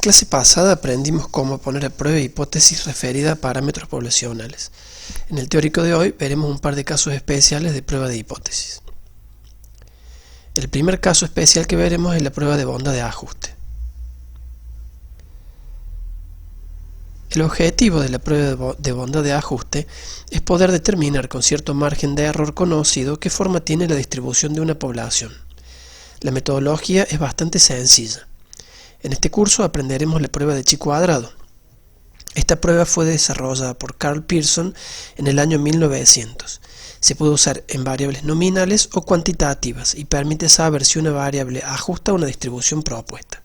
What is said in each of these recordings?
clase pasada aprendimos cómo poner a prueba hipótesis referida a parámetros poblacionales. En el teórico de hoy veremos un par de casos especiales de prueba de hipótesis. El primer caso especial que veremos es la prueba de bondad de ajuste. El objetivo de la prueba de bondad de ajuste es poder determinar con cierto margen de error conocido qué forma tiene la distribución de una población. La metodología es bastante sencilla. En este curso aprenderemos la prueba de chi cuadrado. Esta prueba fue desarrollada por Karl Pearson en el año 1900. Se puede usar en variables nominales o cuantitativas y permite saber si una variable ajusta a una distribución propuesta.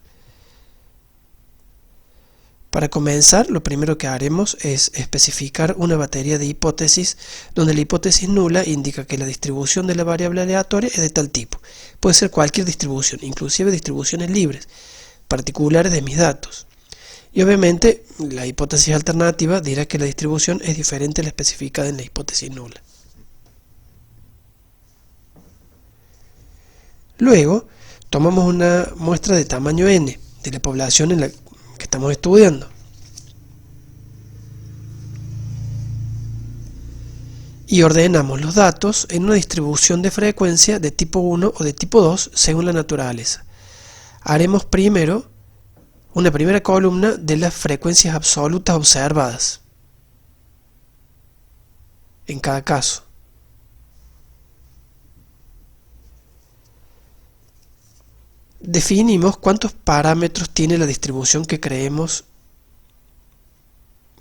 Para comenzar, lo primero que haremos es especificar una batería de hipótesis donde la hipótesis nula indica que la distribución de la variable aleatoria es de tal tipo. Puede ser cualquier distribución, inclusive distribuciones libres, particulares de mis datos. Y obviamente la hipótesis alternativa dirá que la distribución es diferente a la especificada en la hipótesis nula. Luego, tomamos una muestra de tamaño n de la población en la que estamos estudiando. Y ordenamos los datos en una distribución de frecuencia de tipo 1 o de tipo 2 según la naturaleza. Haremos primero una primera columna de las frecuencias absolutas observadas en cada caso. Definimos cuántos parámetros tiene la distribución que creemos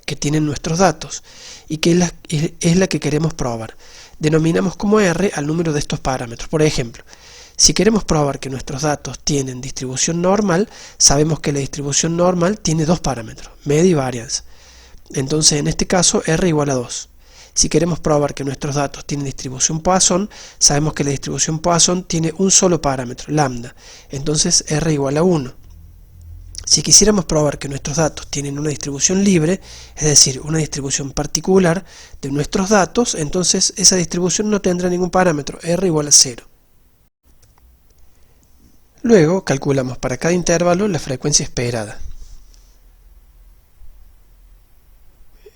que tienen nuestros datos y que es la que queremos probar. Denominamos como R al número de estos parámetros. Por ejemplo, si queremos probar que nuestros datos tienen distribución normal, sabemos que la distribución normal tiene dos parámetros, media y varianza. Entonces en este caso R igual a 2. Si queremos probar que nuestros datos tienen distribución Poisson, sabemos que la distribución Poisson tiene un solo parámetro, lambda. Entonces R igual a 1. Si quisiéramos probar que nuestros datos tienen una distribución libre, es decir, una distribución particular de nuestros datos, entonces esa distribución no tendrá ningún parámetro, R igual a 0. Luego calculamos para cada intervalo la frecuencia esperada.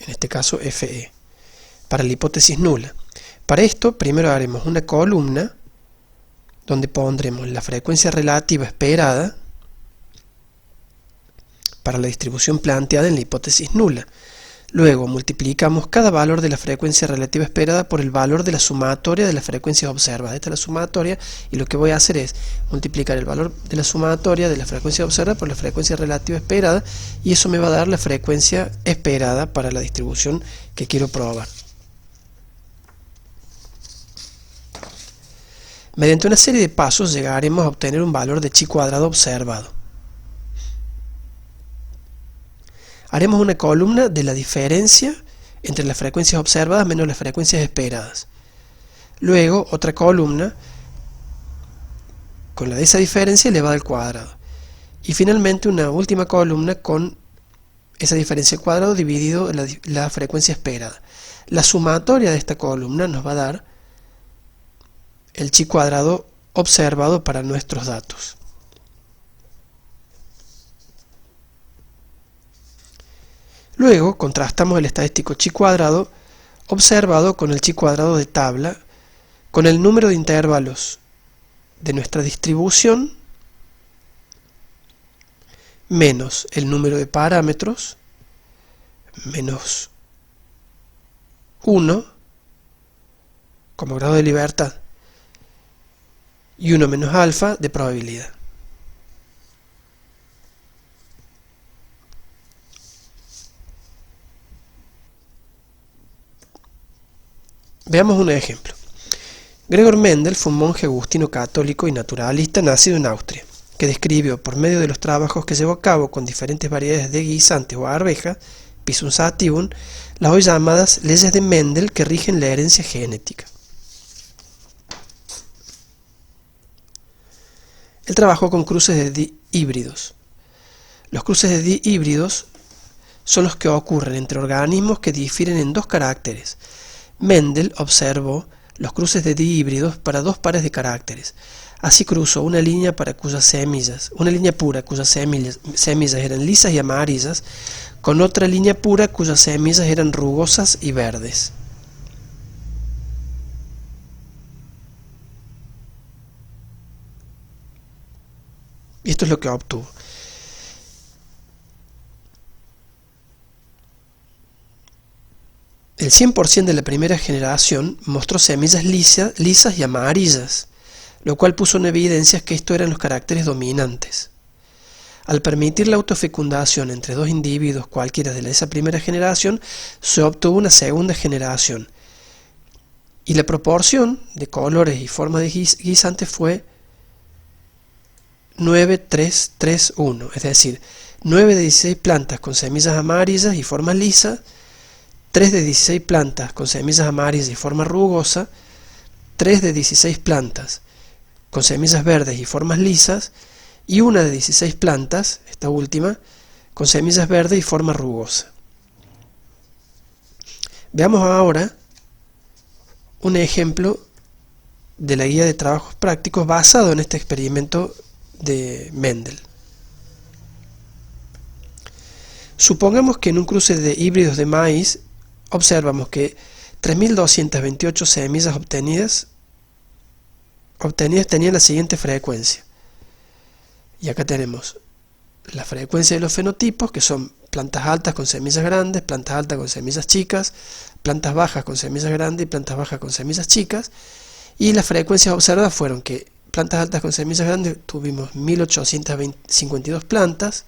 En este caso FE. Para la hipótesis nula. Para esto primero haremos una columna donde pondremos la frecuencia relativa esperada para la distribución planteada en la hipótesis nula. Luego multiplicamos cada valor de la frecuencia relativa esperada por el valor de la sumatoria de las frecuencias observadas. Esta es la sumatoria y lo que voy a hacer es multiplicar el valor de la sumatoria de la frecuencia observada por la frecuencia relativa esperada y eso me va a dar la frecuencia esperada para la distribución que quiero probar. Mediante una serie de pasos llegaremos a obtener un valor de chi cuadrado observado. Haremos una columna de la diferencia entre las frecuencias observadas menos las frecuencias esperadas. Luego otra columna con la de esa diferencia elevada al cuadrado. Y finalmente una última columna con esa diferencia al cuadrado dividido la frecuencia esperada. La sumatoria de esta columna nos va a dar el chi cuadrado observado para nuestros datos. Luego contrastamos el estadístico chi cuadrado observado con el chi cuadrado de tabla con el número de intervalos de nuestra distribución menos el número de parámetros menos 1 como grado de libertad y 1 menos alfa de probabilidad. Veamos un ejemplo. Gregor Mendel fue un monje agustino católico y naturalista nacido en Austria, que describió por medio de los trabajos que llevó a cabo con diferentes variedades de guisantes o arvejas, Pisum sativum, las hoy llamadas leyes de Mendel que rigen la herencia genética. Él trabajó con cruces de dihíbridos. Los cruces de dihíbridos son los que ocurren entre organismos que difieren en dos caracteres. Mendel observó los cruces de dihíbridos para dos pares de caracteres. Así cruzó una línea una línea pura cuyas semillas eran lisas y amarillas, con otra línea pura cuyas semillas eran rugosas y verdes. Y esto es lo que obtuvo. El 100% de la primera generación mostró semillas lisas y amarillas, lo cual puso en evidencia que estos eran los caracteres dominantes. Al permitir la autofecundación entre dos individuos cualquiera de esa primera generación, se obtuvo una segunda generación, y la proporción de colores y formas de guisantes fue 9-3-3-1, es decir, 9 de 16 plantas con semillas amarillas y formas lisas, 3 de 16 plantas con semillas amarillas y forma rugosa, 3 de 16 plantas con semillas verdes y formas lisas, y una de 16 plantas, esta última, con semillas verdes y forma rugosa. Veamos ahora un ejemplo de la guía de trabajos prácticos basado en este experimento de Mendel. Supongamos que en un cruce de híbridos de maíz observamos que 3.228 semillas obtenidas tenían la siguiente frecuencia. Y acá tenemos la frecuencia de los fenotipos, que son plantas altas con semillas grandes, plantas altas con semillas chicas, plantas bajas con semillas grandes y plantas bajas con semillas chicas. Y las frecuencias observadas fueron que plantas altas con semillas grandes tuvimos 1.852 plantas,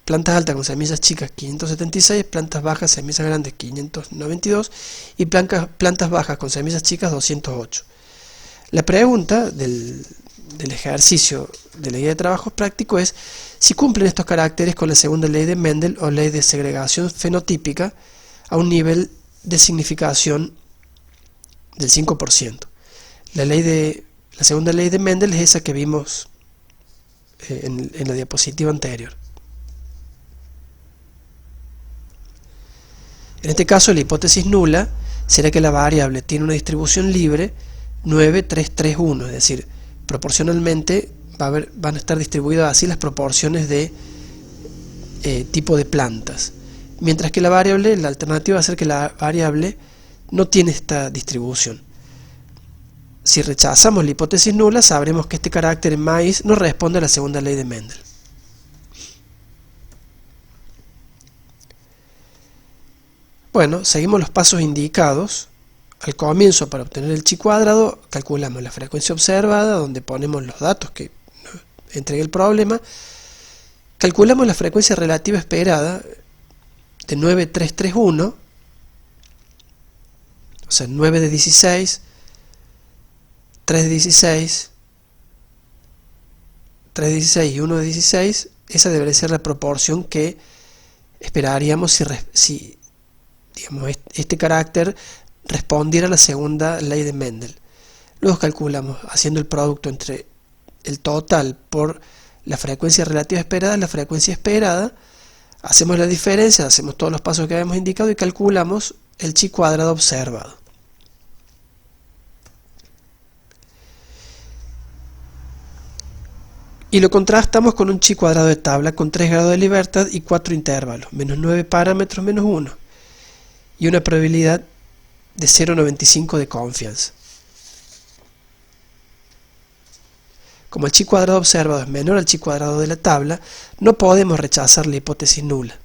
plantas altas con semillas chicas 576, plantas bajas semillas grandes 592 y plantas bajas con semillas chicas 208. La pregunta del ejercicio de la guía de trabajos prácticos es si cumplen estos caracteres con la segunda ley de Mendel o ley de segregación fenotípica a un nivel de significación del 5%. La segunda ley de Mendel es esa que vimos en la diapositiva anterior. En este caso, la hipótesis nula será que la variable tiene una distribución libre 9-3-3-1, es decir, proporcionalmente van a estar distribuidas así las proporciones de tipo de plantas, mientras que la alternativa va a ser que la variable no tiene esta distribución. Si rechazamos la hipótesis nula, sabremos que este carácter en maíz no responde a la segunda ley de Mendel. Bueno, seguimos los pasos indicados. Al comienzo, para obtener el chi cuadrado, calculamos la frecuencia observada, donde ponemos los datos que nos entrega el problema. Calculamos la frecuencia relativa esperada de 9-3-3-1, o sea, 9 de 16, 3 de 16, 3 de 16 y 1 de 16. Esa debería ser la proporción que esperaríamos si digamos, este carácter respondiera a la segunda ley de Mendel. Luego calculamos haciendo el producto entre el total por la frecuencia relativa esperada y la frecuencia esperada, hacemos la diferencia, hacemos todos los pasos que habíamos indicado y calculamos el chi cuadrado observado. Y lo contrastamos con un chi cuadrado de tabla con 3 grados de libertad y 4 intervalos, menos 9 parámetros menos 1, y una probabilidad de 0,95 de confianza. Como el chi cuadrado observado es menor al chi cuadrado de la tabla, no podemos rechazar la hipótesis nula.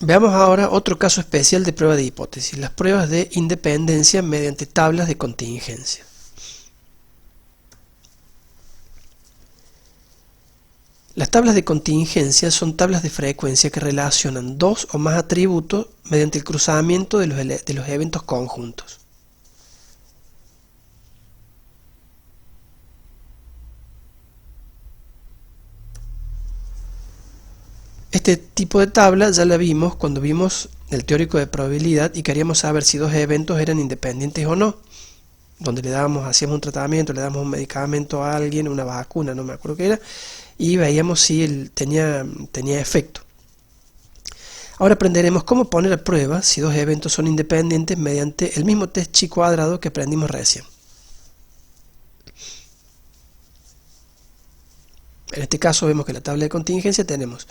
Veamos ahora otro caso especial de prueba de hipótesis, las pruebas de independencia mediante tablas de contingencia. Las tablas de contingencia son tablas de frecuencia que relacionan dos o más atributos mediante el cruzamiento de los eventos conjuntos. Este tipo de tabla ya la vimos cuando vimos el teórico de probabilidad y queríamos saber si dos eventos eran independientes o no, donde hacíamos un tratamiento, le damos un medicamento a alguien, una vacuna, no me acuerdo qué era, y veíamos si él tenía efecto. Ahora aprenderemos cómo poner a prueba si dos eventos son independientes mediante el mismo test chi cuadrado que aprendimos recién. En este caso vemos que en la tabla de contingencia tenemos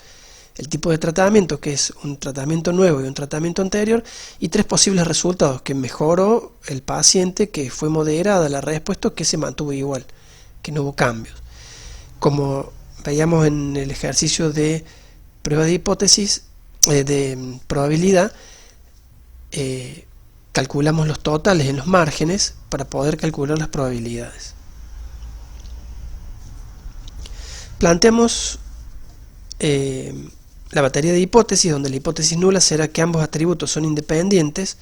el tipo de tratamiento, que es un tratamiento nuevo y un tratamiento anterior, y tres posibles resultados: que mejoró el paciente, que fue moderada la respuesta, que se mantuvo igual, que no hubo cambios. Como veíamos en el ejercicio de prueba de hipótesis, de probabilidad, calculamos los totales en los márgenes para poder calcular las probabilidades. Planteamos la batería de hipótesis, donde la hipótesis nula será que ambos atributos son independientes,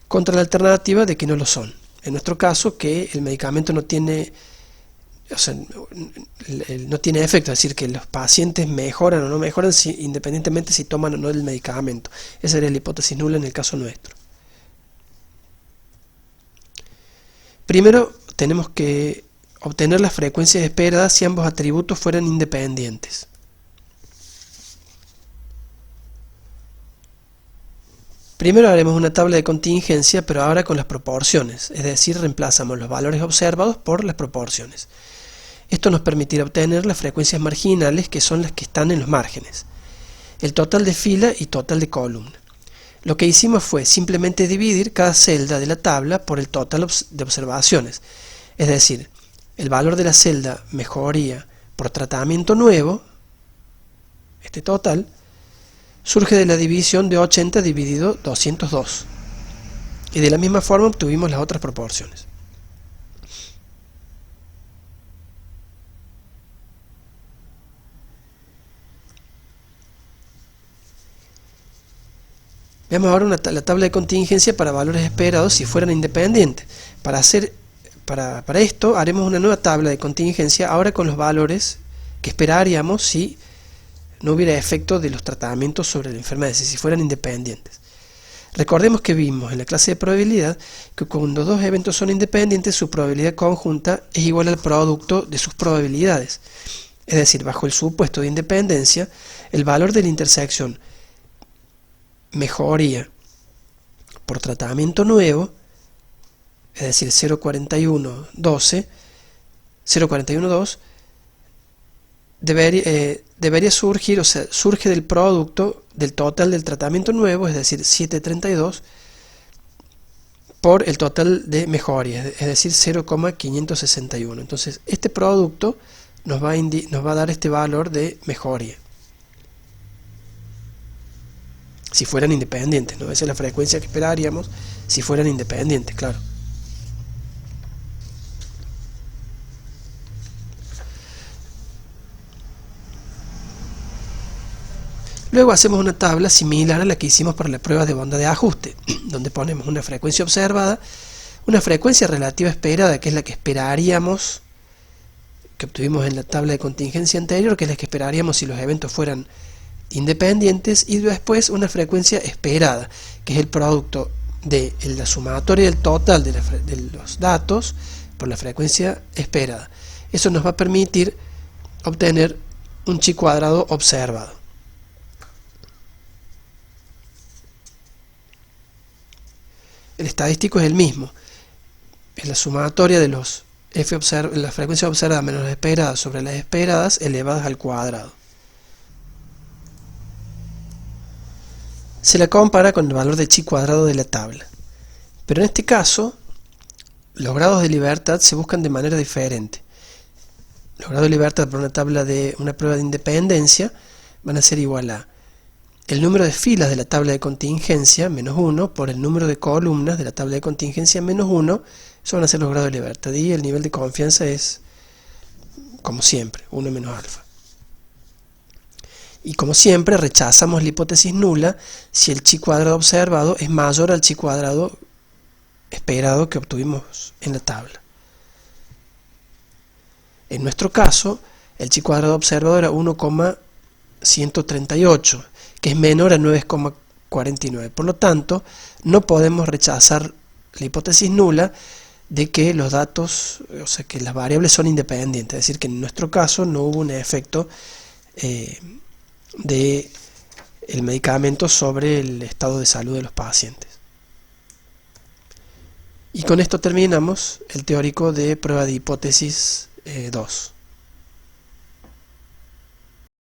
contra la alternativa de que no lo son. En nuestro caso, que el medicamento no tiene, no tiene efecto, es decir, que los pacientes mejoran o no mejoran independientemente si toman o no el medicamento. Esa sería la hipótesis nula en el caso nuestro. Primero tenemos que obtener las frecuencias esperadas si ambos atributos fueran independientes. Primero haremos una tabla de contingencia, pero ahora con las proporciones, es decir, reemplazamos los valores observados por las proporciones. Esto nos permitirá obtener las frecuencias marginales, que son las que están en los márgenes, el total de fila y total de columna. Lo que hicimos fue simplemente dividir cada celda de la tabla por el total de observaciones, es decir, el valor de la celda mejoría por tratamiento nuevo, este total, surge de la división de 80 dividido 202. Y de la misma forma obtuvimos las otras proporciones. Veamos ahora la tabla de contingencia para valores esperados si fueran independientes. Para esto haremos una nueva tabla de contingencia ahora con los valores que esperaríamos si no hubiera efecto de los tratamientos sobre la enfermedad, si fueran independientes. Recordemos que vimos en la clase de probabilidad que cuando dos eventos son independientes, su probabilidad conjunta es igual al producto de sus probabilidades. Es decir, bajo el supuesto de independencia, el valor de la intersección mejoría por tratamiento nuevo, es decir, 0,41,2, debería surgir, o sea, surge del producto del total del tratamiento nuevo, es decir, 7,32, por el total de mejoría, es decir, 0,561. Entonces, este producto nos va a dar este valor de mejoría, si fueran independientes, ¿no? Esa es la frecuencia que esperaríamos si fueran independientes, claro. Luego hacemos una tabla similar a la que hicimos para la prueba de banda de ajuste, donde ponemos una frecuencia observada, una frecuencia relativa esperada, que es la que esperaríamos, que obtuvimos en la tabla de contingencia anterior, que es la que esperaríamos si los eventos fueran independientes, y después una frecuencia esperada, que es el producto de la sumatoria del total de los datos por la frecuencia esperada. Eso nos va a permitir obtener un chi cuadrado observado. El estadístico es el mismo, es la sumatoria de las frecuencias observadas menos las esperadas sobre las esperadas elevadas al cuadrado. Se la compara con el valor de chi cuadrado de la tabla, pero en este caso los grados de libertad se buscan de manera diferente. Los grados de libertad para una prueba de independencia van a ser igual a el número de filas de la tabla de contingencia menos 1 por el número de columnas de la tabla de contingencia menos 1, eso van a ser los grados de libertad, y el nivel de confianza es, como siempre, 1 menos alfa. Y como siempre rechazamos la hipótesis nula si el chi cuadrado observado es mayor al chi cuadrado esperado que obtuvimos en la tabla. En nuestro caso, el chi cuadrado observado era 1,138, que es menor a 9,49. Por lo tanto, no podemos rechazar la hipótesis nula de que los datos, o sea, que las variables son independientes, es decir, que en nuestro caso no hubo un efecto de el medicamento sobre el estado de salud de los pacientes. Y con esto terminamos el teórico de prueba de hipótesis 2.